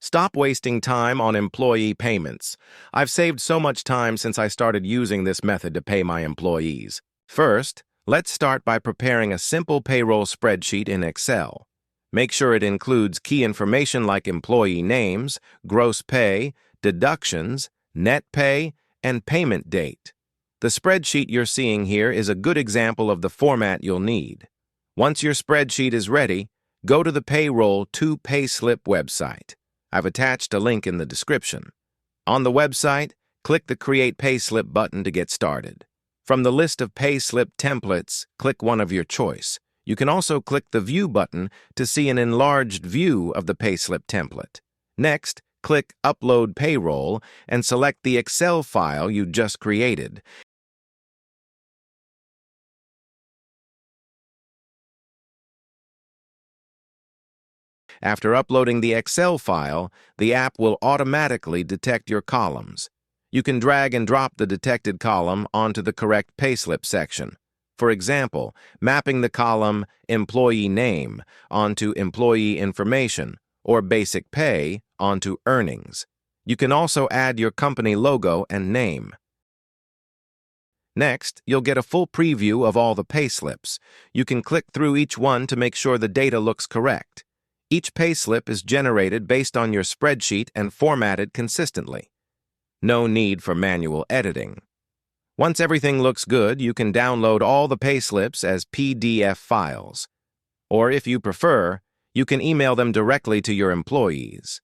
Stop wasting time on employee payments. I've saved so much time since I started using this method to pay my employees. First, let's start by preparing a simple payroll spreadsheet in Excel. Make sure it includes key information like employee names, gross pay, deductions, net pay, and payment date. The spreadsheet you're seeing here is a good example of the format you'll need. Once your spreadsheet is ready, go to the Payroll to Payslip website. I've attached a link in the description. On the website, click the Create Payslip button to get started. From the list of payslip templates, click one of your choice. You can also click the View button to see an enlarged view of the payslip template. Next, click Upload Payroll and select the Excel file you just created. After uploading the Excel file, the app will automatically detect your columns. You can drag and drop the detected column onto the correct payslip section. For example, mapping the column Employee Name onto Employee Information or Basic Pay onto Earnings. You can also add your company logo and name. Next, you'll get a full preview of all the payslips. You can click through each one to make sure the data looks correct. Each payslip is generated based on your spreadsheet and formatted consistently. No need for manual editing. Once everything looks good, you can download all the payslips as PDF files. Or if you prefer, you can email them directly to your employees.